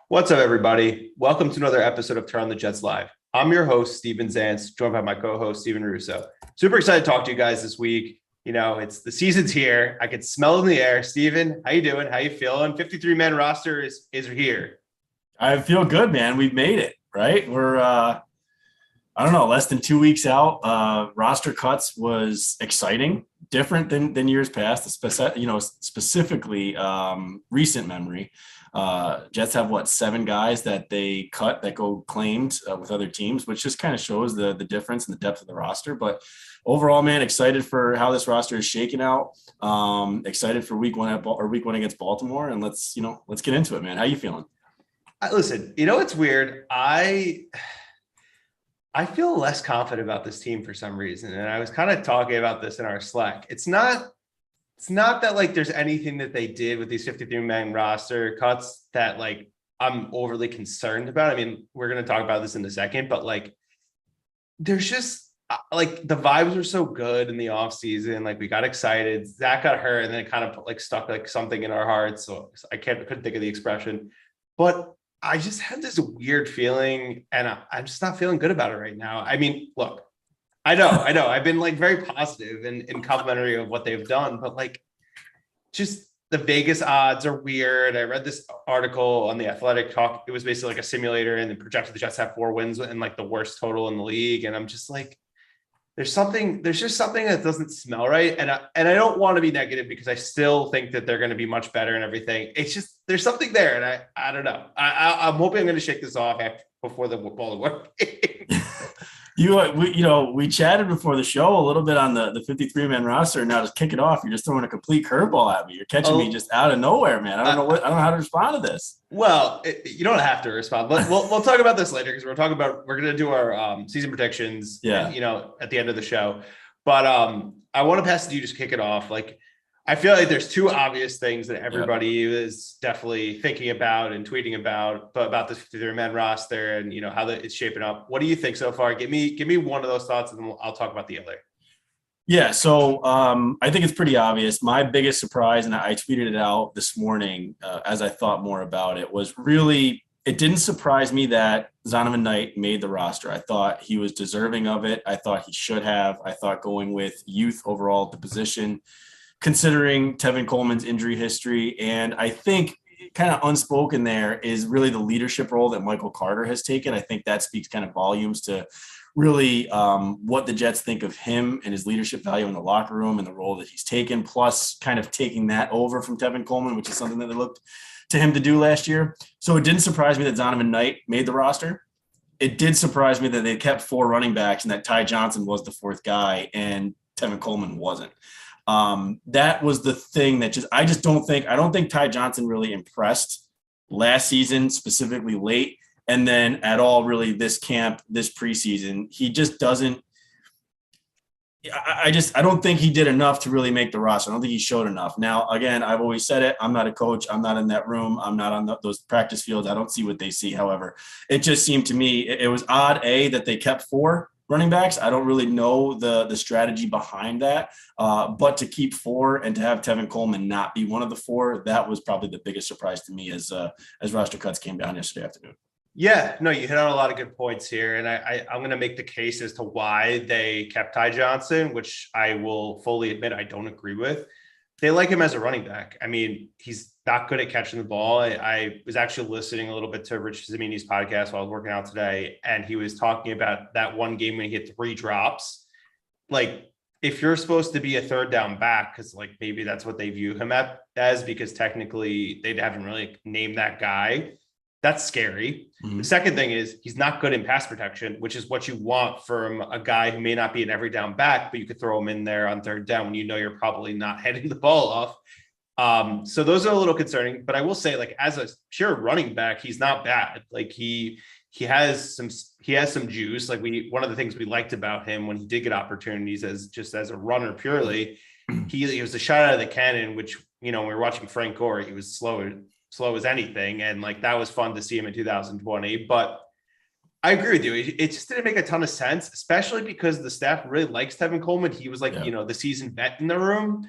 What's up, everybody? Welcome to another episode of Turn on the Jets Live. I'm your host, Steven Zantz, joined by my co-host, Steven Russo. Super excited to talk to you guys this week. You know, it's the season's here. I can smell it in the air. Steven, how you doing? How you feeling? 53-man roster is here. I feel good, man. We've made it, right? We're, I don't know, less than 2 weeks out. Roster cuts was exciting, different than years past, specifically recent memory. Jets have, 7 guys that they cut that go claimed with other teams, which just kind of shows the difference in the depth of the roster. But overall, man, excited for how this roster is shaking out. Excited for week one against Baltimore. And let's get into it, man. How you feeling? Listen, it's weird. I feel less confident about this team for some reason. And I was kind of talking about this in our Slack. It's not that like there's anything that they did with these 53-man roster cuts that like I'm overly concerned about. I mean, we're going to talk about this in a second, but like there's just like the vibes were so good in the offseason. Like we got excited. Zach got hurt and then it kind of like stuck like something in our hearts. So I couldn't think of the expression, but I just had this weird feeling and I'm just not feeling good about it right now. I mean, look, I know. I've been like very positive and complimentary of what they've done, but like just the Vegas odds are weird. I read this article on the Athletic talk. It was basically like a simulator and it projected the Jets have 4 wins and like the worst total in the league. And I'm just like, there's just something that doesn't smell right. And I don't want to be negative because I still think that they're going to be much better and everything. It's just, there's something there. And I don't know. I'm hoping I'm going to shake this off before the Baltimore game. We chatted before the show a little bit on the 53-man roster. And now to kick it off, you're just throwing a complete curveball at me. You're catching me just out of nowhere, man. I don't know how to respond to this. Well, you don't have to respond, but we'll talk about this later because we're going to do our season predictions, at the end of the show. But I want to pass it to you, just kick it off. Like, I feel like there's 2 obvious things that everybody is definitely thinking about and tweeting about this 53-man roster and, how it's shaping up. What do you think so far? Give me one of those thoughts and then I'll talk about the other. Yeah, so I think it's pretty obvious. My biggest surprise, and I tweeted it out this morning as I thought more about it, was really it didn't surprise me that Donovan Knight made the roster. I thought he was deserving of it. I thought he should have. I thought going with youth overall at the position, considering Tevin Coleman's injury history. And I think kind of unspoken there is really the leadership role that Michael Carter has taken. I think that speaks kind of volumes to really what the Jets think of him and his leadership value in the locker room and the role that he's taken, plus kind of taking that over from Tevin Coleman, which is something that they looked to him to do last year. So it didn't surprise me that Donovan Knight made the roster. It did surprise me that they kept 4 running backs and that Ty Johnson was the 4th guy and Tevin Coleman wasn't. That was the thing that I don't think Ty Johnson really impressed last season, specifically late. And then at all, really this preseason, he just doesn't, I don't think he did enough to really make the roster. I don't think he showed enough. Now, again, I've always said it. I'm not a coach. I'm not in that room. I'm not on those practice fields. I don't see what they see. However, it just seemed to me, it was odd, that they kept 4 running backs. I don't really know the strategy behind that, but to keep 4 and to have Tevin Coleman not be one of the 4, that was probably the biggest surprise to me as roster cuts came down yesterday afternoon. Yeah, no, you hit on a lot of good points here. And I'm going to make the case as to why they kept Ty Johnson, which I will fully admit I don't agree with. They like him as a running back. I mean, he's not good at catching the ball. I was actually listening a little bit to Rich Zamini's podcast while I was working out today, and he was talking about that one game when he hit 3 drops. Like, if you're supposed to be a 3rd down back, because like maybe that's what they view him as, because technically they haven't really named that guy. That's scary. Mm-hmm. The second thing is he's not good in pass protection, which is what you want from a guy who may not be an every down back, but you could throw him in there on 3rd down when you're probably not heading the ball off. So those are a little concerning, but I will say, like, as a pure running back, he's not bad. Like he has some juice. Like one of the things we liked about him when he did get opportunities as a runner purely, he was a shot out of the cannon, which, when we were watching Frank Gore, he was slow as anything. And like, that was fun to see him in 2020, but I agree with you. It just didn't make a ton of sense, especially because the staff really likes Tevin Coleman. He was like, the seasoned vet in the room.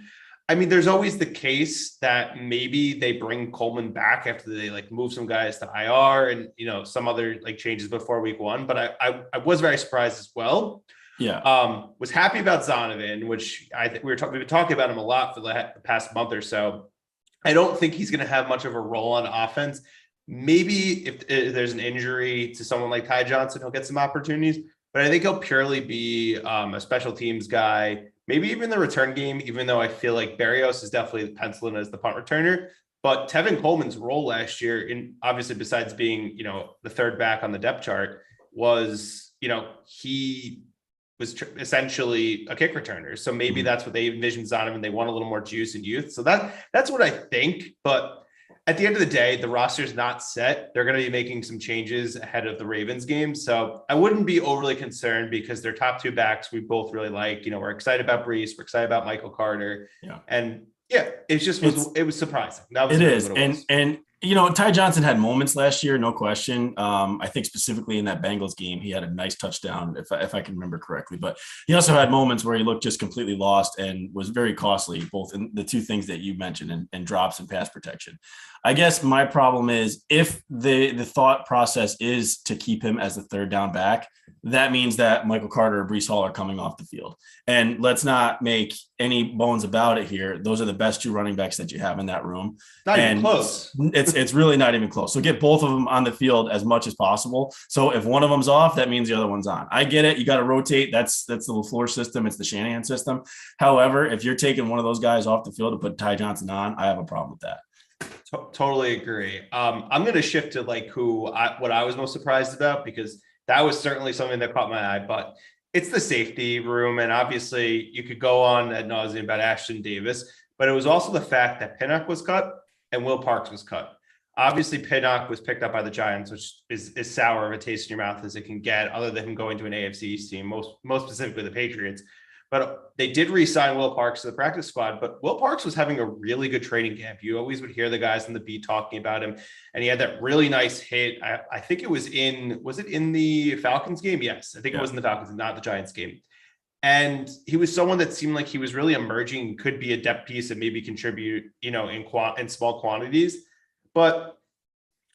I mean, there's always the case that maybe they bring Coleman back after they like move some guys to IR and, you know, some other like changes before week 1. But I was very surprised as well. Yeah. Was happy about Donovan, which I think we've been talking about him a lot for the past month or so. I don't think he's going to have much of a role on offense. Maybe if there's an injury to someone like Ty Johnson, he'll get some opportunities. But I think he'll purely be a special teams guy. Maybe even the return game, even though I feel like Berrios is definitely penciling as the punt returner. But Tevin Coleman's role last year, in obviously besides being, you know, the third back on the depth chart, was, you know, he was essentially a kick returner. So maybe that's what they envisioned on him, and they want a little more juice and youth. So that's what I think. But at the end of the day, the roster's not set. They're going to be making some changes ahead of the Ravens game. So I wouldn't be overly concerned because their top 2 backs we both really like. You know, we're excited about Brees. We're excited about Michael Carter. Yeah. And yeah, it was surprising. That was it really is. What it was. And you know, Ty Johnson had moments last year, no question. I think specifically in that Bengals game, he had a nice touchdown, if I can remember correctly. But he also had moments where he looked just completely lost and was very costly, both in the 2 things that you mentioned, and drops and pass protection. I guess my problem is if the thought process is to keep him as the third down back, that means that Michael Carter or Brees Hall are coming off the field. And let's not make any bones about it here. Those are the best 2 running backs that you have in that room. Not even close. It's really not even close. So get both of them on the field as much as possible. So if one of them's off, that means the other one's on. I get it. You got to rotate. That's the LaFleur system. It's the Shanahan system. However, if you're taking one of those guys off the field to put Ty Johnson on, I have a problem with that. Totally agree. I'm going to shift to like what I was most surprised about, because that was certainly something that caught my eye, but it's the safety room. And obviously you could go on ad nauseum about Ashton Davis, but it was also the fact that Pinnock was cut and Will Parks was cut. Obviously, Pinnock was picked up by the Giants, which is sour of a taste in your mouth as it can get, other than him going to an AFC East team, most specifically the Patriots. But they did re-sign Will Parks to the practice squad. But Will Parks was having a really good training camp. You always would hear the guys in the beat talking about him, and he had that really nice hit. I think it was in the Falcons game? Yes, I think it was in the Falcons, not the Giants game. And he was someone that seemed like he was really emerging, could be a depth piece and maybe contribute, you know, in small quantities. But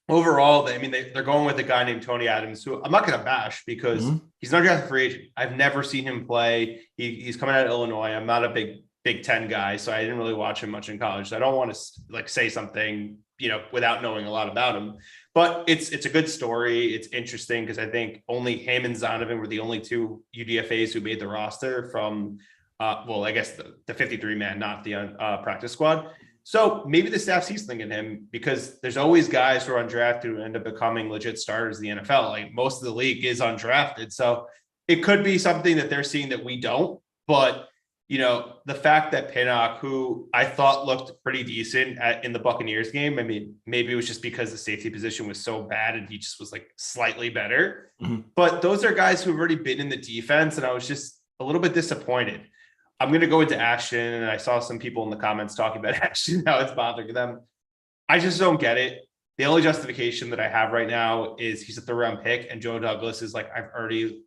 overall, I mean, they're going with a guy named Tony Adams, who I'm not going to bash because he's not a free agent. I've never seen him play. He's coming out of Illinois. I'm not a Big Ten guy, so I didn't really watch him much in college. So I don't want to like say something, you know, without knowing a lot about him. But it's a good story. It's interesting because I think only him and Donovan were the only 2 UDFAs who made the roster from, I guess the 53 man, not the practice squad. So maybe the staff sees something in him, because there's always guys who are undrafted who end up becoming legit starters in the NFL. Like most of the league is undrafted. So it could be something that they're seeing that we don't. But, you know, the fact that Pinnock, who I thought looked pretty decent in the Buccaneers game, I mean, maybe it was just because the safety position was so bad and he just was like slightly better. But those are guys who've already been in the defense. And I was just a little bit disappointed. I'm going to go into Ashton, and I saw some people in the comments talking about Ashton, how it's bothering them. I just don't get it. The only justification that I have right now is he's a 3rd round pick, and Joe Douglas is like, I've already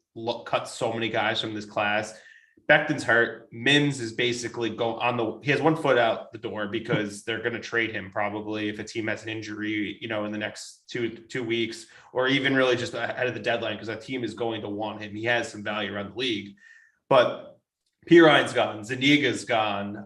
cut so many guys from this class. Becton's hurt. Mims is basically he has 1 foot out the door because they're going to trade him probably if a team has an injury, you know, in the next two weeks, or even really just ahead of the deadline, because a team is going to want him. He has some value around the league, but Pirine's gone, Zuniga's gone,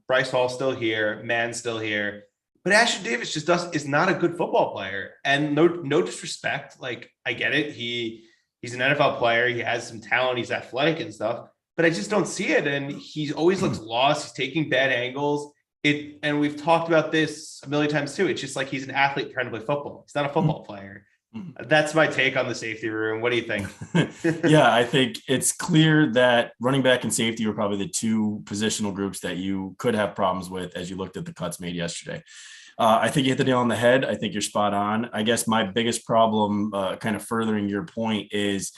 Bryce Hall's still here, Mann's still here, but Ashton Davis just is not a good football player. And no disrespect, like I get it, he's an NFL player, he has some talent, he's athletic and stuff, but I just don't see it. And he always looks lost. He's taking bad angles. And we've talked about this a million times too. It's just like he's an athlete trying to play football. He's not a football player. That's my take on the safety room. What do you think? Yeah, I think it's clear that running back and safety were probably the 2 positional groups that you could have problems with as you looked at the cuts made yesterday. I think you hit the nail on the head. I think you're spot on. I guess my biggest problem, kind of furthering your point, is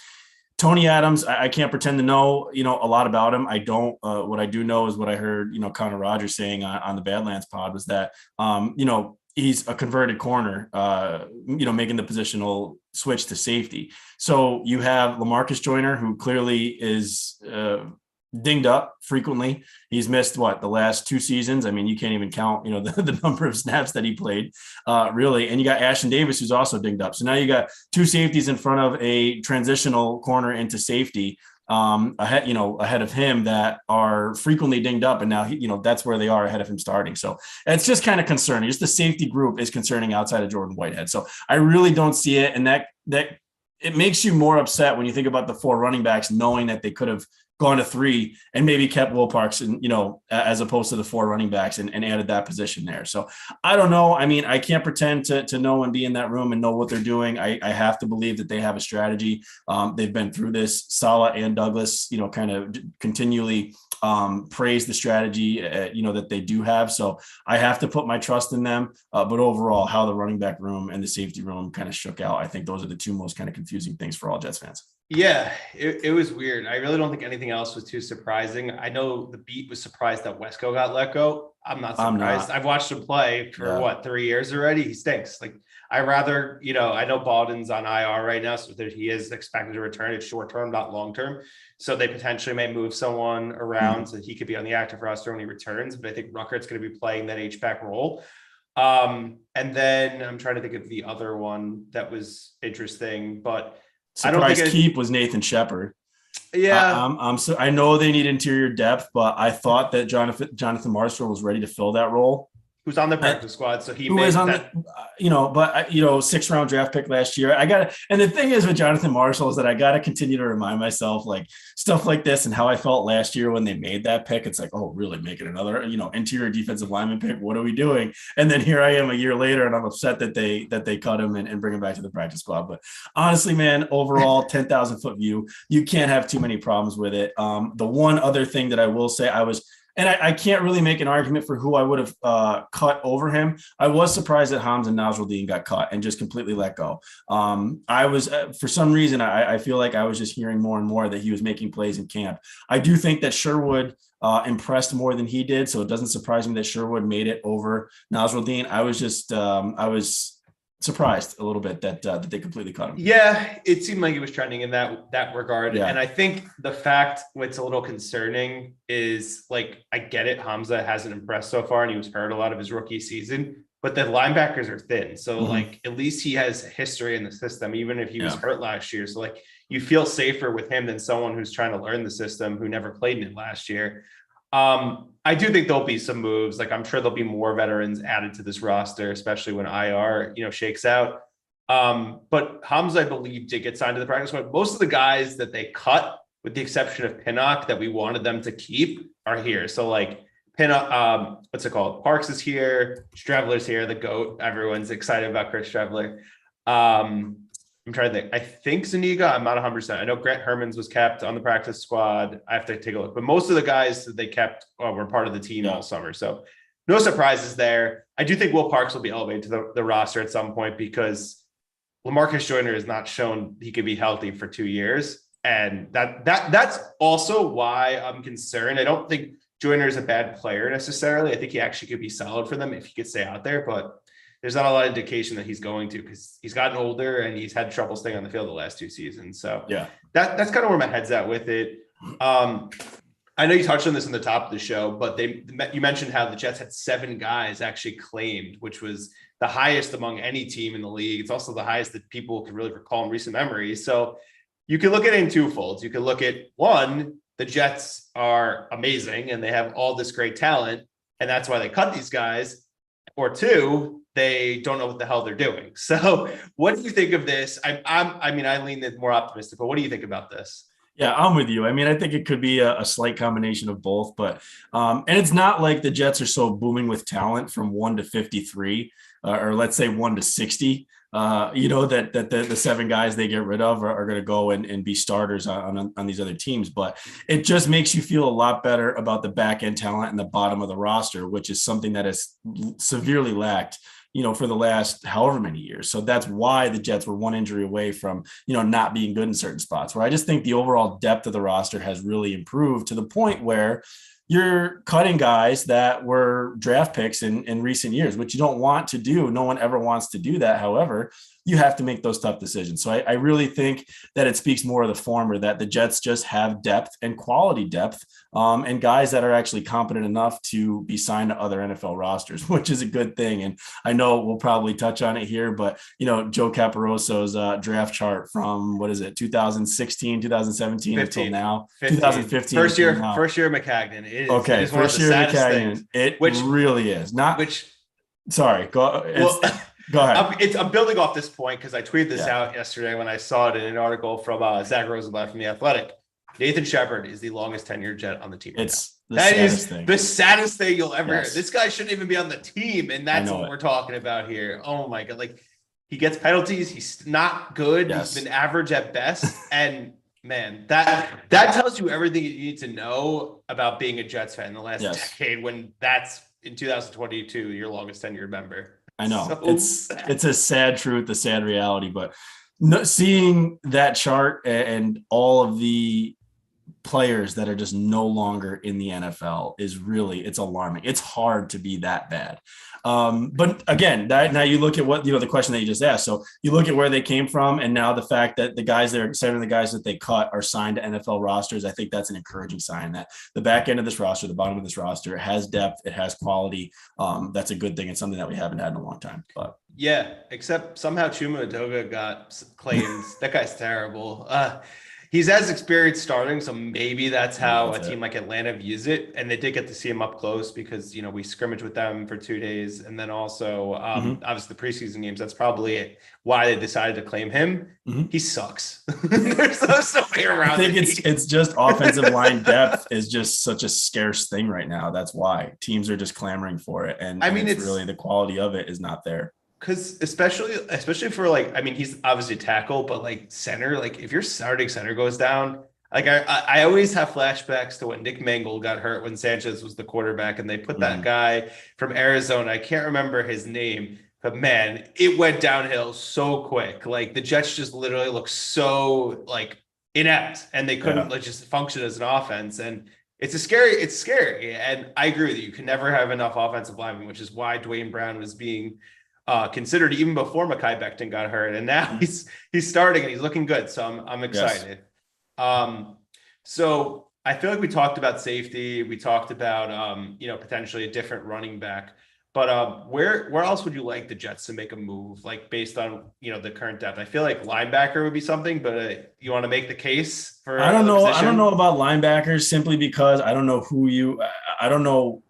Tony Adams. I can't pretend to know, you know, a lot about him. I don't. What I do know is what I heard, you know, Connor Rogers saying on the Badlands pod was that, you know, he's a converted corner, you know, making the positional switch to safety. So you have Lamarcus Joyner, who clearly is dinged up frequently. He's missed the last 2 seasons. I mean, you can't even count, the number of snaps that he played, really. And you got Ashton Davis, who's also dinged up. So now you got 2 safeties in front of a transitional corner into safety, ahead of him that are frequently dinged up. And now that's where they are ahead of him starting. So it's just kind of concerning. Just the safety group is concerning outside of Jordan Whitehead. So I really don't see it. And that it makes you more upset when you think about the 4 running backs, knowing that they could have gone to 3 and maybe kept Will Parks and, as opposed to the 4 running backs and added that position there. So I don't know. I mean, I can't pretend to know and be in that room and know what they're doing. I have to believe that they have a strategy. They've been through this. Saleh and Douglas, kind of continually praise the strategy, that they do have. So I have to put my trust in them. But overall, how the running back room and the safety room kind of shook out, I think those are the 2 most kind of confusing things for all Jets fans. Yeah, it was weird. I really don't think anything else was too surprising. I know the beat was surprised that Wesco got let go. I'm not surprised. I've watched him play for 3 years already. He stinks. Like, I rather, I know Baldwin's on IR right now, so he is expected to return. It's short term, not long term. So they potentially may move someone around so he could be on the active roster when he returns. But I think Ruckert's going to be playing that H-back role. And then I'm trying to think of the other one that was interesting, but surprise keep was Nathan Shepard. Yeah. I know they need interior depth, but I thought that Jonathan Marshall was ready to fill that role. Who's on the practice squad, so he was on that. 6th-round draft pick last year. And the thing is with Jonathan Marshall is that I got to continue to remind myself like stuff like this and how I felt last year when they made that pick. It's like, oh, really making another, interior defensive lineman pick. What are we doing? And then here I am a year later, and I'm upset that they cut him and bring him back to the practice squad. But honestly, man, overall, 10,000 foot view, you can't have too many problems with it. The one other thing that I will say, and I can't really make an argument for who I would have cut over him. I was surprised that Hamza Nasruddin got cut and just completely let go. I was, for some reason, I feel like I was just hearing more and more that he was making plays in camp. I do think that Sherwood impressed more than he did, so it doesn't surprise me that Sherwood made it over Nasruddin. I was surprised a little bit that they completely cut him. Yeah, it seemed like he was trending in that regard. Yeah. And I think the fact what's a little concerning is, like, I get it. Hamza hasn't impressed so far and he was hurt a lot of his rookie season, but the linebackers are thin. So like, at least he has history in the system, even if he was hurt last year. So like, you feel safer with him than someone who's trying to learn the system who never played in it last year. I do think there'll be some moves. Like, I'm sure there'll be more veterans added to this roster, especially when IR, shakes out. But Hamza, I believe, did get signed to the practice squad. Most of the guys that they cut, with the exception of Pinnock, that we wanted them to keep, are here. So like Pinnock, what's it called? Parks is here. Strevler's here. The GOAT. Everyone's excited about Chris Strevler. I'm trying to think. I think Zuniga, I'm not 100%. I know Grant Hermans was kept on the practice squad. I have to take a look. But most of the guys that they kept were part of the team all summer. So no surprises there. I do think Will Parks will be elevated to the roster at some point because Lamarcus Joyner has not shown he could be healthy for 2 years. And that's also why I'm concerned. I don't think Joyner is a bad player necessarily. I think he actually could be solid for them if he could stay out there. But there's not a lot of indication that he's going to, because he's gotten older and he's had trouble staying on the field the last 2 seasons. So yeah, that's kind of where my head's at with it. I know you touched on this in the top of the show, but you mentioned how the Jets had 7 guys actually claimed, which was the highest among any team in the league. It's also the highest that people can really recall in recent memory. So you can look at it in 2 folds. You can look at, one, the Jets are amazing and they have all this great talent, and that's why they cut these guys. Or 2, they don't know what the hell they're doing. So what do you think of this? I lean more optimistic, but what do you think about this? Yeah, I'm with you. I mean, I think it could be a slight combination of both, but and it's not like the Jets are so booming with talent from 1 to 53, or let's say 1 to 60. That the 7 guys they get rid of are going to go and be starters on these other teams. But it just makes you feel a lot better about the back end talent and the bottom of the roster, which is something that has severely lacked, for the last however many years. So that's why the Jets were 1 injury away from, not being good in certain spots, where I just think the overall depth of the roster has really improved to the point where you're cutting guys that were draft picks in recent years, which you don't want to do. No one ever wants to do that. However, you have to make those tough decisions. So I really think that it speaks more of the former, that the Jets just have depth and quality depth and guys that are actually competent enough to be signed to other NFL rosters, which is a good thing. And I know we'll probably touch on it here, but Joe Caparoso's draft chart from 2016, 2017 until now, 2015. First year McCagnon. It is first year McCagnon. It really is not. Sorry, go ahead. I'm building off this point because I tweeted this out yesterday when I saw it in an article from Zach Rosenblatt from The Athletic. Nathan Shepard is the longest tenured Jet on the team. It's the saddest thing you'll ever hear. This guy shouldn't even be on the team, and that's what we're talking about here. Oh my God. Like, he gets penalties. He's not good. He's been average at best. And man, that tells you everything you need to know about being a Jets fan in the last decade, when that's in 2022, your longest tenured member. I know it's a sad truth, a sad reality, but seeing that chart and all of the players that are just no longer in the NFL it's alarming. It's hard to be that bad. But again, now you look at what, the question that you just asked. So you look at where they came from, and now the fact that the guys that they cut are signed to NFL rosters. I think that's an encouraging sign that the back end of this roster, the bottom of this roster, has depth. It has quality. That's a good thing. It's something that we haven't had in a long time, but yeah, except somehow Chuma Edoga got claimed. That guy's terrible. He's as experienced starting, so maybe that's how a team like Atlanta views it. And they did get to see him up close because, we scrimmaged with them for 2 days. And then also, obviously, the preseason games, that's probably why they decided to claim him. He sucks. There's no way around it. I think it's just offensive line depth is just such a scarce thing right now. That's why teams are just clamoring for it. And it's really the quality of it is not there. Because especially for he's obviously tackle, but center, if your starting center goes down, I always have flashbacks to when Nick Mangold got hurt when Sanchez was the quarterback, and they put that guy from Arizona. I can't remember his name, but man, it went downhill so quick. The Jets just literally looked so inept, and they couldn't just function as an offense. And it's scary. And I agree with you. You can never have enough offensive linemen, which is why Dwayne Brown was being considered even before Mekhi Becton got hurt, and now he's starting and he's looking good. So I'm excited. So I feel like we talked about safety. We talked about potentially a different running back. But where else would you like the Jets to make a move, based on the current depth? I feel like linebacker would be something, but you want to make the case for? I don't know. I don't know about linebackers simply because I don't know I don't know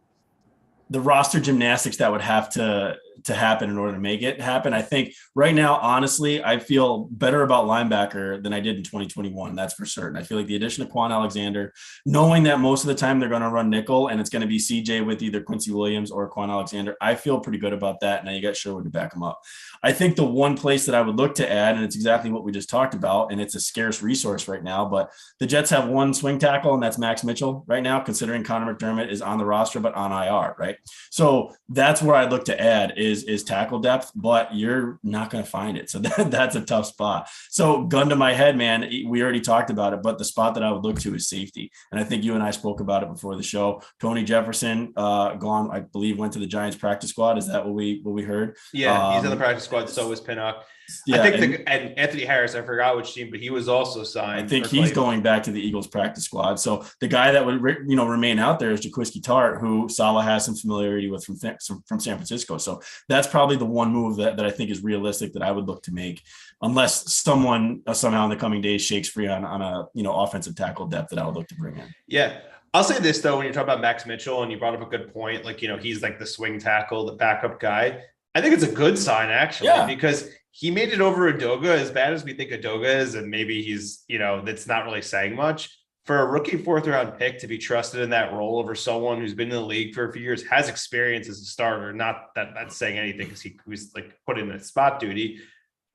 the roster gymnastics that would have to happen in order to make it happen. I think right now, honestly, I feel better about linebacker than I did in 2021. That's for certain. I feel like the addition of Quan Alexander, knowing that most of the time they're going to run nickel and it's going to be CJ with either Quincy Williams or Quan Alexander, I feel pretty good about that. Now you got Sherwood to back him up. I think the one place that I would look to add, and it's exactly what we just talked about, and it's a scarce resource right now, but the Jets have one swing tackle, and that's Max Mitchell right now, considering Connor McDermott is on the roster, but on IR, right? So that's where I'd look to add is tackle depth, but you're not going to find it. So that's a tough spot. So gun to my head, man, we already talked about it, but the spot that I would look to is safety. And I think you and I spoke about it before the show. Tony Jefferson gone, I believe, went to the Giants practice squad. Is that what we heard? Yeah, he's in the practice squad. So is Pinnock. Yeah, I think and Anthony Harris, I forgot which team, but he was also signed. I think he's going back to the Eagles practice squad. So the guy that would remain out there is Jaquiski Tart, who Saleh has some familiarity with from San Francisco. So that's probably the one move that I think is realistic that I would look to make, unless someone somehow in the coming days shakes free on a offensive tackle depth that I would look to bring in. Yeah. I'll say this though, when you're talking about Max Mitchell and you brought up a good point, he's the swing tackle, the backup guy. I think it's a good sign actually, because he made it over Edoga, as bad as we think Edoga is, and maybe he's, that's not really saying much. For a rookie 4th round pick to be trusted in that role over someone who's been in the league for a few years, has experience as a starter, not that that's saying anything because he was put in a spot duty.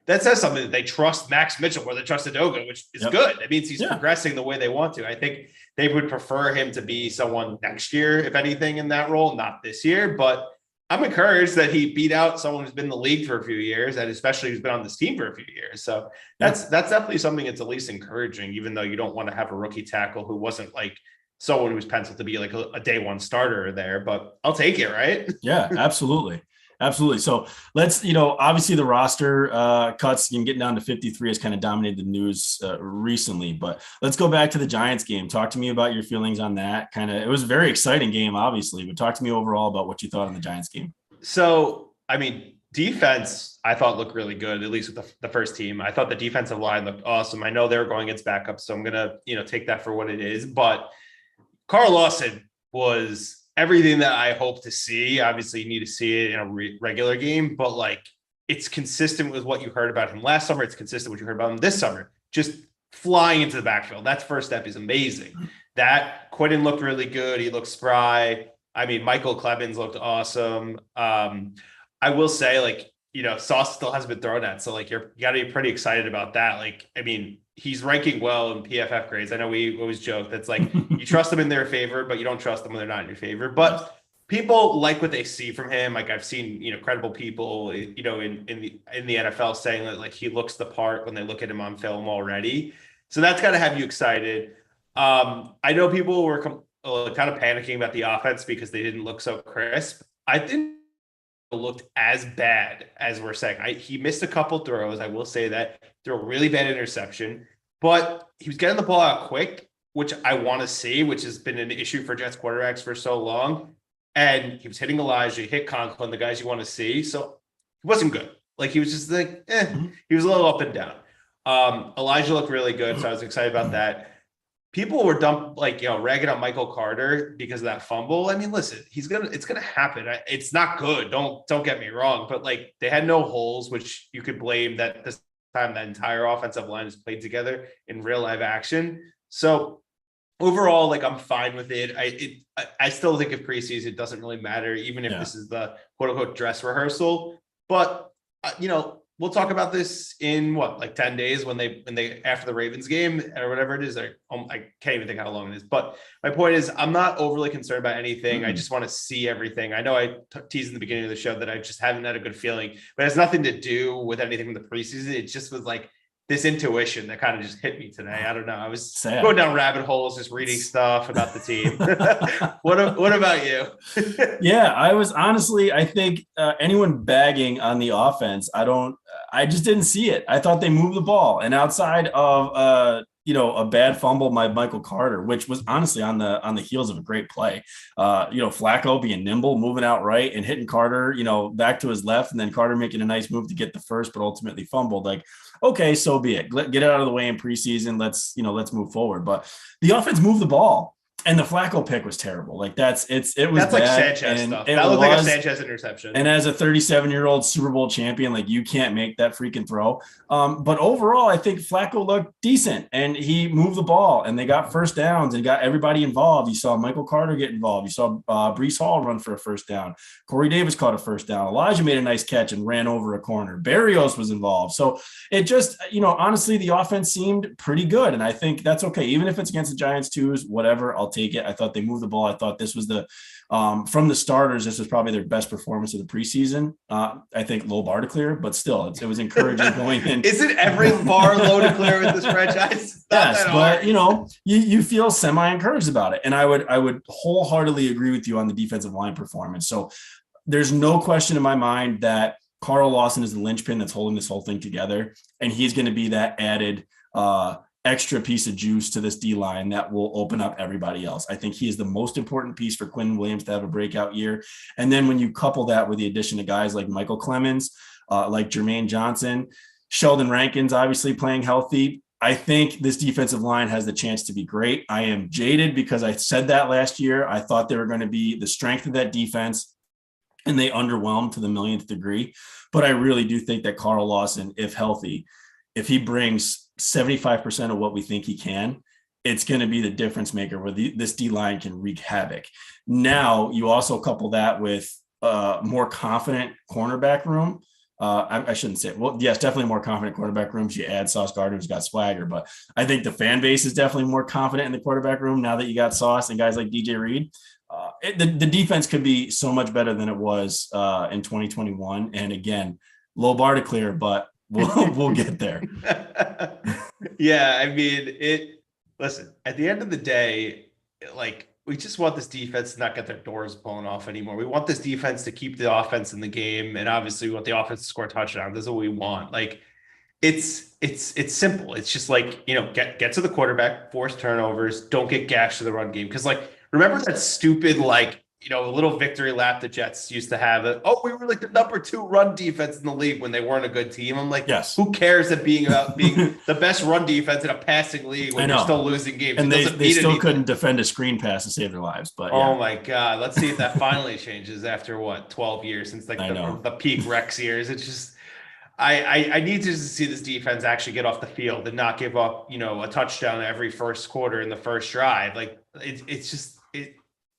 That says something that they trust Max Mitchell more than trust Edoga, which is good. It means he's progressing the way they want to. I think they would prefer him to be someone next year, if anything, in that role, not this year, but I'm encouraged that he beat out someone who's been in the league for a few years, and especially who's been on this team for a few years. So that's definitely something that's at least encouraging, even though you don't want to have a rookie tackle who wasn't someone who was penciled to be a day one starter there, but I'll take it. Right. Yeah, absolutely. Absolutely. So let's, obviously the roster cuts and getting down to 53 has kind of dominated the news recently, but let's go back to the Giants game. Talk to me about your feelings on that. It was a very exciting game, obviously, but talk to me overall about what you thought on the Giants game. So, defense, I thought looked really good, at least with the first team. I thought the defensive line looked awesome. I know they were going against backups, so I'm going to, take that for what it is. But Carl Lawson was everything that I hope to see. Obviously, you need to see it in a regular game, but it's consistent with what you heard about him last summer. It's consistent with what you heard about him this summer. Just flying into the backfield. That first step is amazing. That Quinton looked really good. He looked spry. Michael Clemens looked awesome. I will say, Sauce still hasn't been thrown at. So, you got to be pretty excited about that. He's ranking well in PFF grades. I know we always joke that's you trust them in their favor, but you don't trust them when they're not in your favor. But people like what they see from him. I've seen, credible people, in the NFL saying that he looks the part when they look at him on film already. So that's got to have you excited. I know people were kind of panicking about the offense because they didn't look so crisp. I didn't looked as bad as we're saying. He missed a couple throws. I will say that. Threw a really bad interception, but he was getting the ball out quick, which I want to see, which has been an issue for Jets quarterbacks for so long. And he was hitting Elijah, hit Conklin, the guys you want to see. So he wasn't good. He was just he was a little up and down. Elijah looked really good, so I was excited about that. People were ragging on Michael Carter because of that fumble. Listen, it's gonna happen. It's not good. Don't get me wrong, but they had no holes, which you could blame that this time that entire offensive line is played together in real live action. So overall, I'm fine with it. I still think if preseason, it doesn't really matter, even if this is the quote unquote dress rehearsal. But we'll talk about this in 10 days when they after the Ravens game or whatever it is. I can't even think how long it is. But my point is, I'm not overly concerned about anything. I just want to see everything. I know I teased in the beginning of the show that I just haven't had a good feeling, but it has nothing to do with anything from the preseason. It just was this intuition that kind of just hit me today. I don't know. I was going down rabbit holes, just reading stuff about the team. What about you? Yeah, I was honestly, I think anyone bagging on the offense, I just didn't see it. I thought they moved the ball, and outside of a bad fumble by Michael Carter, which was honestly on the heels of a great play. Flacco being nimble, moving out right and hitting Carter, back to his left, and then Carter making a nice move to get the first, but ultimately fumbled. Okay, so be it. Get it out of the way in preseason. Let's move forward. But the offense moved the ball. And the Flacco pick was terrible. That's bad. Sanchez stuff. That looked like a Sanchez interception. And as a 37-year-old Super Bowl champion, you can't make that freaking throw. But overall, I think Flacco looked decent, and he moved the ball, and they got first downs and got everybody involved. You saw Michael Carter get involved. You saw Breece Hall run for a first down. Corey Davis caught a first down. Elijah made a nice catch and ran over a corner. Berrios was involved. So it just, honestly, the offense seemed pretty good, and I think that's okay. Even if it's against the Giants twos, whatever, I'll take it. I thought they moved the ball. I thought this was from the starters, this was probably their best performance of the preseason. I think low bar to clear, but still it was encouraging going in. Isn't every bar low to clear with this franchise? Yes, but you feel semi-encouraged about it. And I would wholeheartedly agree with you on the defensive line performance. So there's no question in my mind that Carl Lawson is the linchpin that's holding this whole thing together. And he's going to be that added extra piece of juice to this D-line that will open up everybody else. I think he is the most important piece for Quinn Williams to have a breakout year. And then when you couple that with the addition of guys like Michael Clemens, like Jermaine Johnson, Sheldon Rankins, obviously playing healthy, I think this defensive line has the chance to be great. I am jaded because I said that last year. I thought they were going to be the strength of that defense, and they underwhelmed to the millionth degree. But I really do think that Carl Lawson, if healthy, if he brings 75% of what we think he can, it's going to be the difference maker where this D-line can wreak havoc. Now, you also couple that with more confident cornerback room. I shouldn't say it. Well, yes, definitely more confident quarterback rooms. You add Sauce Gardner, who's got swagger, but I think the fan base is definitely more confident in the quarterback room now that you got Sauce and guys like DJ Reed. The defense could be so much better than it was in 2021. And again, low bar to clear, but we'll get there. Yeah, I mean, listen, at the end of the day, we just want this defense to not get their doors blown off anymore. We want this defense to keep the offense in the game. And obviously we want the offense to score touchdowns. This is what we want. Like it's simple. It's just like, get to the quarterback, force turnovers, don't get gashed to the run game. Cause like, remember that stupid, like, little victory lap the Jets used to have we were like the number 2 run defense in the league when they weren't a good team. I'm like, yes. Who cares about being the best run defense in a passing league when you're still losing games? And they still couldn't defend a screen pass to save their lives. But oh my God, let's see if that finally changes after 12 years since like the peak Rex years. It's just, I need to see this defense actually get off the field and not give up, a touchdown every first quarter in the first drive. Like it's just,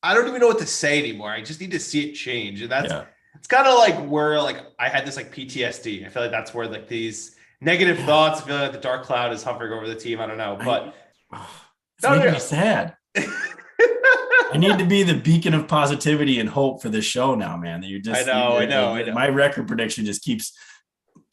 I don't even know what to say anymore. I just need to see it change. And it's kind of like where like I had this like PTSD. I feel like that's where like these negative thoughts, I feel like the dark cloud is hovering over the team. I don't know, but it's making me sad. I need to be the beacon of positivity and hope for this show now, man. That you're just, I know. My record prediction just keeps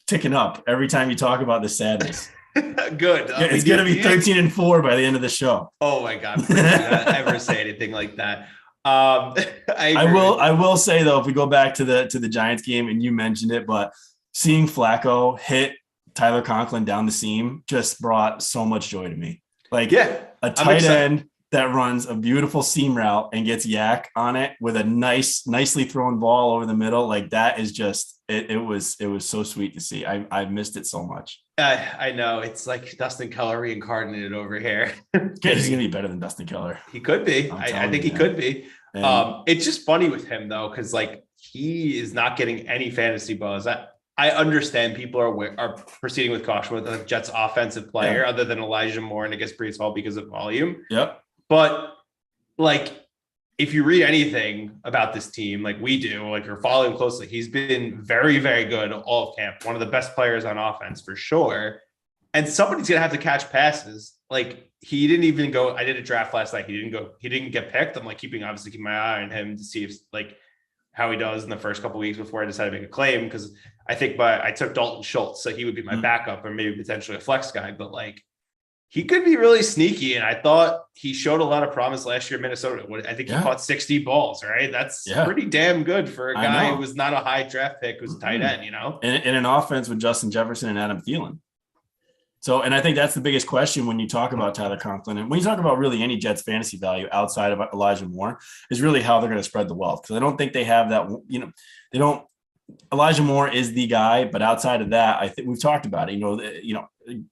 ticking up every time you talk about the sadness. Good. It's going to be 13-4 by the end of the show. Oh my God. Please do not ever say anything like that. I will say though, if we go back to the Giants game and you mentioned it, but seeing Flacco hit Tyler Conklin down the seam just brought so much joy to me. Like a tight end that runs a beautiful seam route and gets yak on it with a nicely thrown ball over the middle. Like that is just, it was so sweet to see. I missed it so much. I know it's like Dustin Keller reincarnated over here. He's gonna be better than Dustin Keller. He could be. I think he could be. It's just funny with him though, because like he is not getting any fantasy buzz. I understand people are proceeding with caution with the Jets offensive player other than Elijah Moore and I guess Breece Hall because of volume. Yep. But like, if you read anything about this team, like we do, like you're following closely, he's been very, very good all of camp. One of the best players on offense for sure. And somebody's going to have to catch passes. Like he didn't even go, I did a draft last night. He didn't get picked. I'm like keeping my eye on him to see if like how he does in the first couple of weeks before I decided to make a claim. Because I think I took Dalton Schultz, so he would be my backup or maybe potentially a flex guy, but like, he could be really sneaky, and I thought he showed a lot of promise last year in Minnesota. I think he caught 60 balls, right? That's pretty damn good for a guy who was not a high draft pick, who's a tight end, In an offense with Justin Jefferson and Adam Thielen. So, and I think that's the biggest question when you talk about Tyler Conklin, and when you talk about really any Jets fantasy value outside of Elijah Moore, is really how they're going to spread the wealth. Because I don't think they have that, they don't. Elijah Moore is the guy, but outside of that, I think we've talked about it.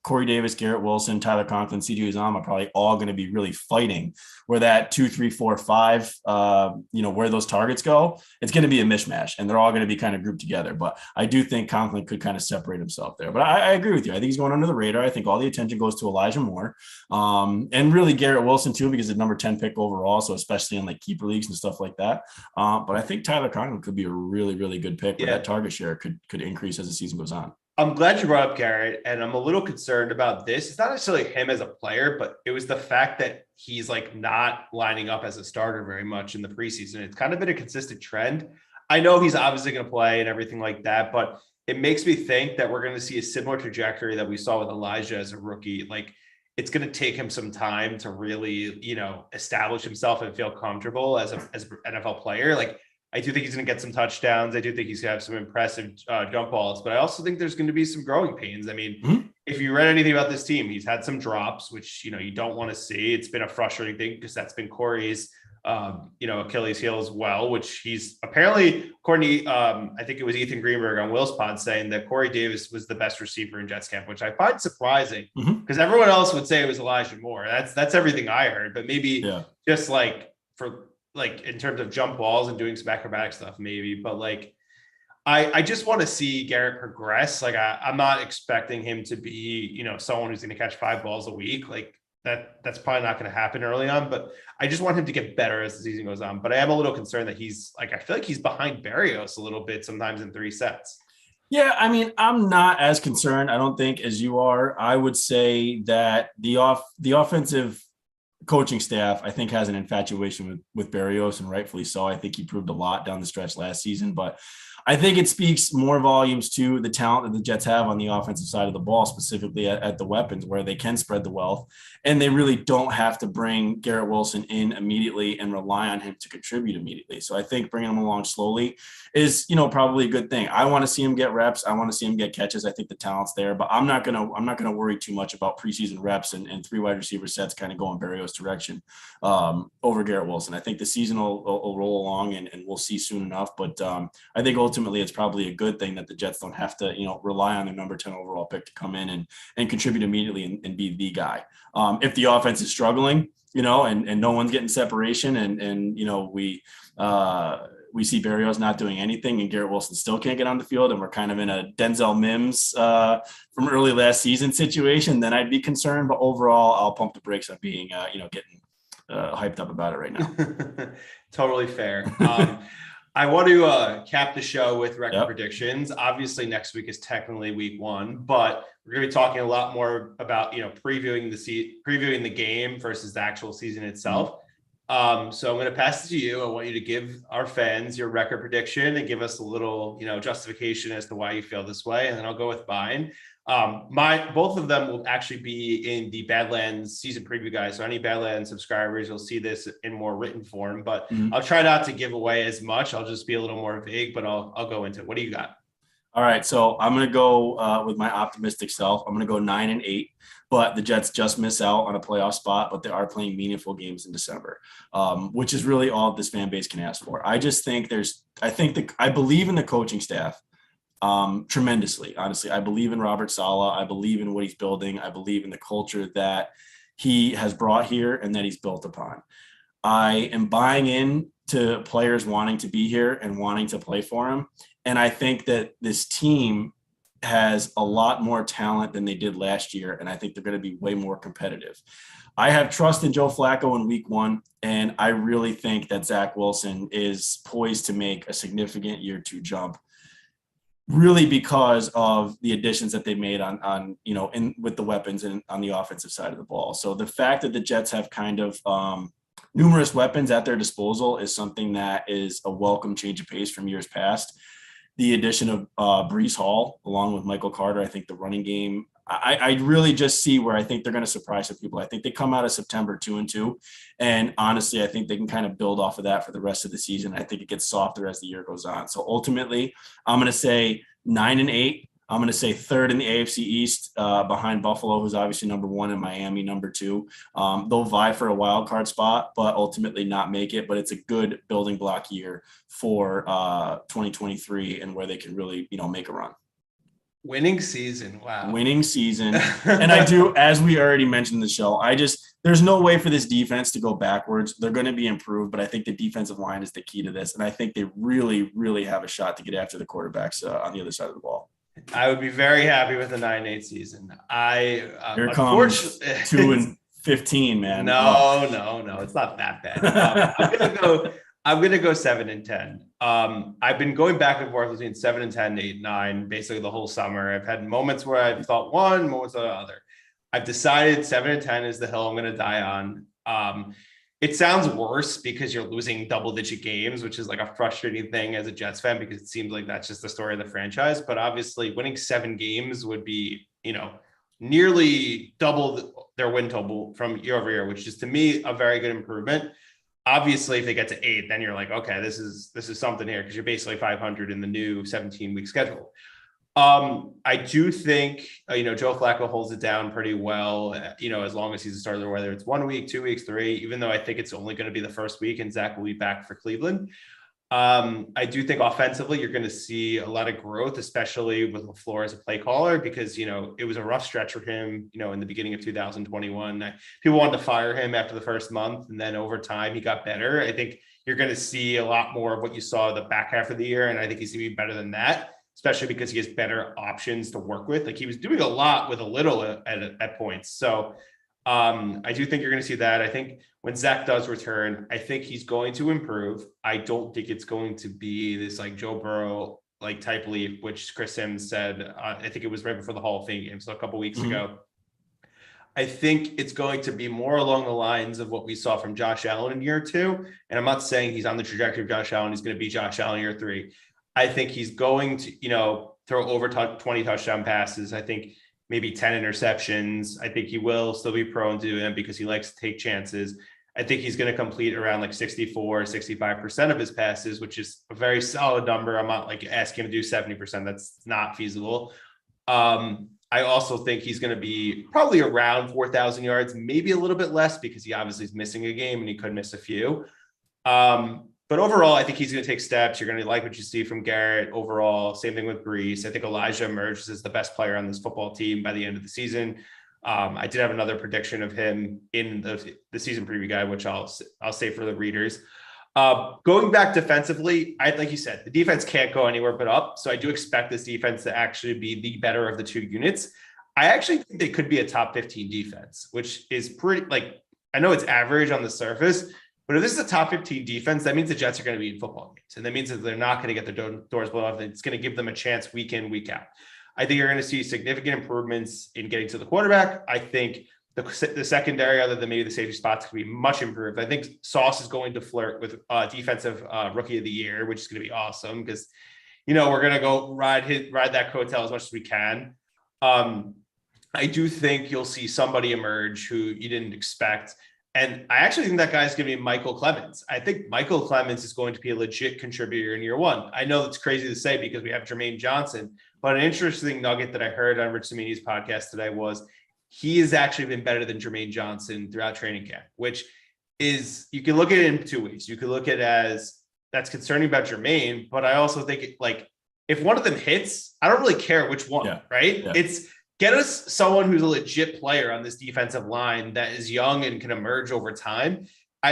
Corey Davis, Garrett Wilson, Tyler Conklin, CJ Uzomah are probably all going to be really fighting where that 2, 3, 4, 5, where those targets go. It's going to be a mishmash, and they're all going to be kind of grouped together. But I do think Conklin could kind of separate himself there. But I agree with you. I think he's going under the radar. I think all the attention goes to Elijah Moore, and really Garrett Wilson too, because it's number 10 pick overall. So especially in like keeper leagues and stuff like that. But I think Tyler Conklin could be a really, really good pick where that target share could increase as the season goes on. I'm glad you brought up Garrett, and I'm a little concerned about this. It's not necessarily him as a player, but it was the fact that he's like not lining up as a starter very much in the preseason. It's kind of been a consistent trend. I know he's obviously going to play and everything like that, but it makes me think that we're going to see a similar trajectory that we saw with Elijah as a rookie. Like it's going to take him some time to really, establish himself and feel comfortable as an NFL player. Like I do think he's going to get some touchdowns. I do think he's going to have some impressive jump balls, but I also think there's going to be some growing pains. I mean, if you read anything about this team, he's had some drops, which, you don't want to see. It's been a frustrating thing because that's been Corey's, Achilles heel as well, which he's apparently, according to, I think it was Ethan Greenberg on Will's pod saying that Corey Davis was the best receiver in Jets camp, which I find surprising because everyone else would say it was Elijah Moore. That's everything I heard, but maybe just like in terms of jump balls and doing some acrobatic stuff, maybe, but like, I just want to see Garrett progress. Like I'm not expecting him to be, someone who's going to catch 5 balls a week. Like that's probably not going to happen early on, but I just want him to get better as the season goes on. But I am a little concerned that he's like, I feel like he's behind Berrios a little bit sometimes in 3 sets. Yeah, I mean, I'm not as concerned, I don't think, as you are. I would say that the offensive coaching staff, I think, has an infatuation with Berrios, and rightfully so. I think he proved a lot down the stretch last season, but I think it speaks more volumes to the talent that the Jets have on the offensive side of the ball, specifically at the weapons where they can spread the wealth, and they really don't have to bring Garrett Wilson in immediately and rely on him to contribute immediately. So I think bringing him along slowly is, probably a good thing. I want to see him get reps. I want to see him get catches. I think the talent's there, but I'm not gonna worry too much about preseason reps and 3 wide receiver sets kind of going Berrios' direction over Garrett Wilson. I think the season will roll along and we'll see soon enough. But I think ultimately it's probably a good thing that the Jets don't have to, rely on their number 10 overall pick to come in and contribute immediately and be the guy. If the offense is struggling, and no one's getting separation and we see Berrios not doing anything and Garrett Wilson still can't get on the field and we're kind of in a Denzel Mims from early last season situation, then I'd be concerned. But overall, I'll pump the brakes on being, getting hyped up about it right now. Totally fair. I want to cap the show with record predictions. Obviously, next week is technically week 1, but we're going to be talking a lot more about, previewing the game versus the actual season itself. So I'm going to pass it to you. I want you to give our fans your record prediction and give us a little, justification as to why you feel this way. And then I'll go with mine. Both of them will actually be in the Badlands season preview guys. So any Badlands subscribers will see this in more written form, but I'll try not to give away as much. I'll just be a little more vague, but I'll go into it. What do you got? All right. So I'm going to go with my optimistic self. I'm going to go 9-8, but the Jets just miss out on a playoff spot, but they are playing meaningful games in December, which is really all this fan base can ask for. I just think I believe in the coaching staff tremendously. Honestly, I believe in Robert Saleh. I believe in what he's building. I believe in the culture that he has brought here and that he's built upon. I am buying in to players wanting to be here and wanting to play for him. And I think that this team has a lot more talent than they did last year. And I think they're going to be way more competitive. I have trust in Joe Flacco in week 1. And I really think that Zach Wilson is poised to make a significant year 2 jump, really because of the additions that they made on with the weapons and on the offensive side of the ball. So the fact that the Jets have kind of numerous weapons at their disposal is something that is a welcome change of pace from years past. The addition of Breece Hall along with Michael Carter, I think the running game, I really just see where I think they're going to surprise some people. I think they come out of September 2-2. And honestly, I think they can kind of build off of that for the rest of the season. I think it gets softer as the year goes on. So ultimately, I'm going to say 9-8. I'm going to say 3rd in the AFC East behind Buffalo, who's obviously number 1, and Miami number 2. They'll vie for a wild card spot, but ultimately not make it. But it's a good building block year for 2023 and where they can really, make a run. Winning season. Wow. Winning season. And I do, as we already mentioned in the show, there's no way for this defense to go backwards. They're going to be improved, but I think the defensive line is the key to this. And I think they really, really have a shot to get after the quarterbacks on the other side of the ball. I would be very happy with a 9-8 season. Here comes 2-15, man. No, it's not that bad. I'm gonna go 7-10. I've been going back and forth between 7 and 10, 8, 9, basically the whole summer. I've had moments where I've thought one, moments of the other. I've decided 7 and 10 is the hill I'm gonna die on. It sounds worse because you're losing double-digit games, which is like a frustrating thing as a Jets fan because it seems like that's just the story of the franchise. But obviously, winning 7 games would be, nearly double their win total from year over year, which is to me a very good improvement. Obviously, if they get to 8, then you're like, okay, this is something here because you're basically 500 in the new 17-week schedule. I do think, Joe Flacco holds it down pretty well, as long as he's a starter, whether it's 1 week, 2 weeks, 3, even though I think it's only going to be the first week and Zach will be back for Cleveland. I do think offensively, you're going to see a lot of growth, especially with LaFleur as a play caller, because, it was a rough stretch for him, in the beginning of 2021. People wanted to fire him after the first month, and then over time he got better. I think you're going to see a lot more of what you saw the back half of the year. And I think he's going to be better than that, especially because he has better options to work with. Like he was doing a lot with a little at points. So I do think you're going to see that. I think when Zach does return, I think he's going to improve. I don't think it's going to be this like Joe Burrow like type leap, which Chris Sims said, I think it was right before the Hall of Fame game. So a couple weeks ago, I think it's going to be more along the lines of what we saw from Josh Allen in year 2. And I'm not saying he's on the trajectory of Josh Allen. He's going to be Josh Allen year 3. I think he's going to, throw over 20 touchdown passes. I think maybe 10 interceptions. I think he will still be prone to them because he likes to take chances. I think he's going to complete around like 65% of his passes, which is a very solid number. I'm not like asking him to do 70%. That's not feasible. I also think he's going to be probably around 4,000 yards, maybe a little bit less because he obviously is missing a game and he could miss a few. But overall, I think he's going to take steps. You're going to like what you see from Garrett overall. Same thing with Brees. I think Elijah emerges as the best player on this football team by the end of the season. I did have another prediction of him in the season preview guide, which I'll say for the readers. Going back defensively, like you said, the defense can't go anywhere but up. So I do expect this defense to actually be the better of the two units. I actually think they could be a top 15 defense, which is pretty, like, I know it's average on the surface, but if this is a top 15 defense, that means the Jets are going to be in football games. And that means that they're not going to get their doors blown off. It's going to give them a chance week in, week out. I think you're going to see significant improvements in getting to the quarterback. I think the secondary, other than maybe the safety spots, could be much improved. I think Sauce is going to flirt with defensive rookie of the year, which is going to be awesome because, we're going to go ride that coattail as much as we can. I do think you'll see somebody emerge who you didn't expect. And I actually think that guy's going to be Michael Clements. I think Michael Clements is going to be a legit contributor in year one. I know it's crazy to say because we have Jermaine Johnson, but an interesting nugget that I heard on Rich Cimini's podcast today was he has actually been better than Jermaine Johnson throughout training camp, which is, you can look at it in two ways. You could look at it as that's concerning about Jermaine, but I also think if one of them hits, I don't really care which one, right? Yeah. It's get us someone who's a legit player on this defensive line that is young and can emerge over time.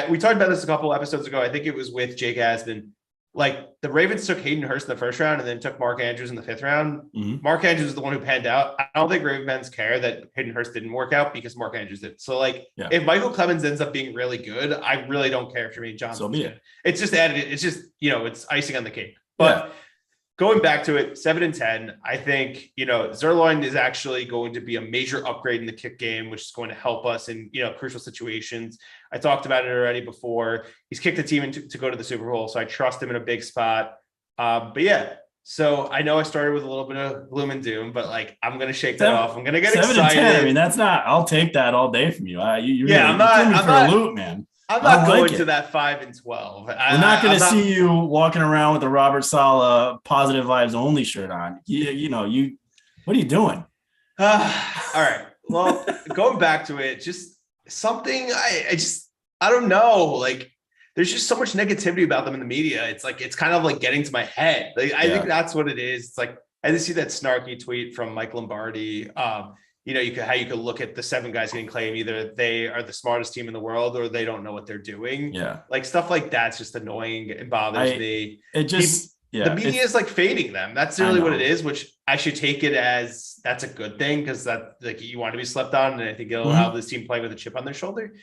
We talked about this a couple episodes ago. I think it was with Jake Asman. Like the Ravens took Hayden Hurst in the first round and then took Mark Andrews in the fifth round. Mm-hmm. Mark Andrews is the one who panned out. I don't think Ravens fans care that Hayden Hurst didn't work out because Mark Andrews did. So if Michael Clemens ends up being really good, I really don't care if Jermaine Johnson. So be it. It's just added. It's just, it's icing on the cake. But going back to it, 7-10, I think, Zerline is actually going to be a major upgrade in the kick game, which is going to help us in, crucial situations. I talked about it already before. He's kicked the team to go to the Super Bowl, so I trust him in a big spot. So I know I started with a little bit of gloom and doom, but I'm going to shake that off. I'm going to get 7 excited. 7-10, I mean, that's not, I'll take that all day from you. I'm not for a loop, man. I'm not going to that 5-12. We're not going to see you walking around with the Robert Saleh positive vibes only shirt on. What are you doing? All right. Well, going back to it, just something I don't know. There's just so much negativity about them in the media. It's kind of getting to my head. I think that's what it is. It's I just see that snarky tweet from Mike Lombardi. You could look at the 7 guys getting claimed. Either they are the smartest team in the world or they don't know what they're doing. Yeah. Stuff like that's just annoying. It bothers me. The media is fading them. That's really what it is, which I should take it as that's a good thing because that you want to be slept on. And I think it'll allow this team playing with a chip on their shoulder.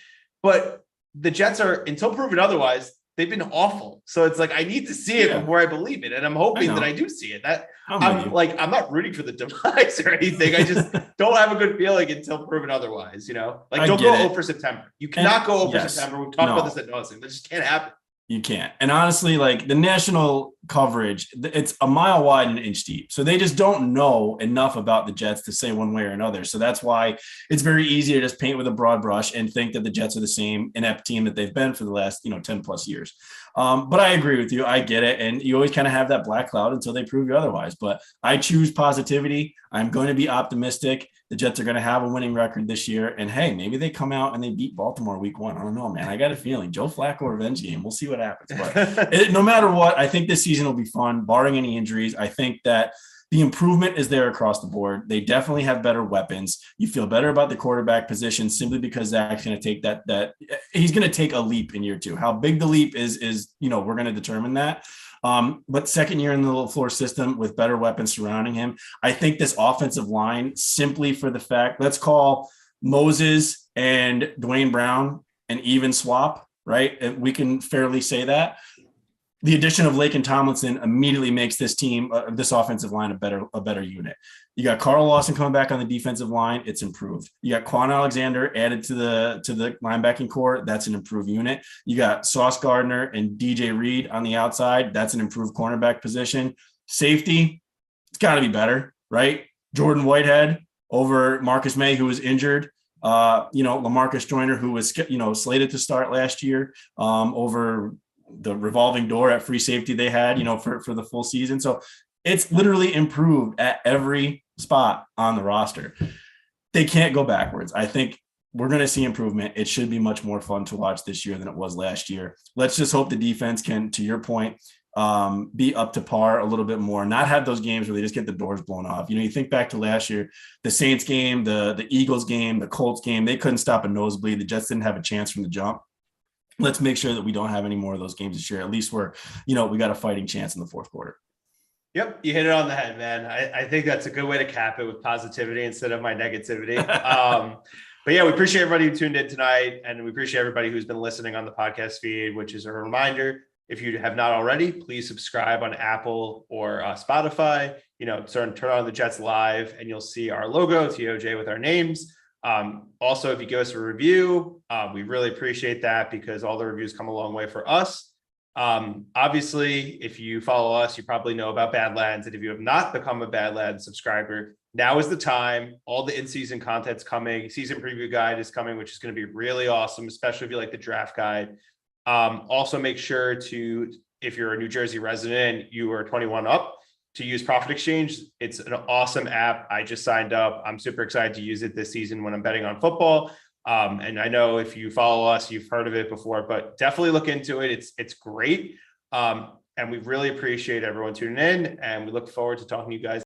But the Jets are, until proven otherwise, they've been awful. So it's I need to see it before I believe it. And I'm hoping that I do see it. I'm not rooting for the demise or anything. I just don't have a good feeling until proven otherwise, don't go 0 for September. You cannot go 0 for September. We've talked about this at nauseam. That just can't happen. You can't. And honestly, the national coverage, it's a mile wide and an inch deep. So they just don't know enough about the Jets to say one way or another. So that's why it's very easy to just paint with a broad brush and think that the Jets are the same inept team that they've been for the last, 10 plus years. But I agree with you. I get it. And you always kind of have that black cloud until they prove you otherwise. But I choose positivity. I'm going to be optimistic. The Jets are going to have a winning record this year. And hey, maybe they come out and they beat Baltimore week 1. I don't know, man. I got a feeling. Joe Flacco revenge game. We'll see what happens. But no matter what, I think this season will be fun, barring any injuries. I think that the improvement is there across the board. They definitely have better weapons. You feel better about the quarterback position simply because Zach's going to take that he's going to take a leap in year 2. How big the leap is, we're going to determine that. But second year in the LaFleur system with better weapons surrounding him, I think this offensive line, simply for the fact, let's call Moses and Dwayne Brown an even swap, right? And we can fairly say that. The addition of Laken Tomlinson immediately makes this team, this offensive line, a better unit. You got Carl Lawson coming back on the defensive line. It's improved. You got Quan Alexander added to the linebacking core. That's an improved unit. You got Sauce Gardner and DJ Reed on the outside. That's an improved cornerback position. Safety, it's got to be better, right? Jordan Whitehead over Marcus May, who was injured. Lamarcus Joyner, who was, slated to start last year, over the revolving door at free safety they had, for the full season. So it's literally improved at every spot on the roster. They can't go backwards. I think we're going to see improvement. It should be much more fun to watch this year than it was last year. Let's just hope the defense can, to your point, be up to par a little bit more, not have those games where they just get the doors blown off. You think back to last year, the Saints game, the Eagles game, the Colts game, they couldn't stop a nosebleed. The Jets didn't have a chance from the jump. Let's make sure that we don't have any more of those games this year. At least we're, we got a fighting chance in the fourth quarter. Yep, you hit it on the head, man. I think that's a good way to cap it, with positivity instead of my negativity. But yeah, we appreciate everybody who tuned in tonight, and we appreciate everybody who's been listening on the podcast feed, which is a reminder, if you have not already, please subscribe on Apple or Spotify. Turn on the Jets Live, and you'll see our logo, TOJ, with our names. Also, if you give us a review, we really appreciate that, because all the reviews come a long way for us. Obviously, if you follow us, you probably know about Badlands. And if you have not become a Badlands subscriber, now is the time. All the in-season content's coming. Season preview guide is coming, which is going to be really awesome, especially if you like the draft guide. Also, make sure to, if you're a New Jersey resident, you are 21 up, to use Profit Exchange. It's an awesome app. I just signed up. I'm super excited to use it this season when I'm betting on football. And I know if you follow us, you've heard of it before, but definitely look into it. It's great. And we really appreciate everyone tuning in, and we look forward to talking to you guys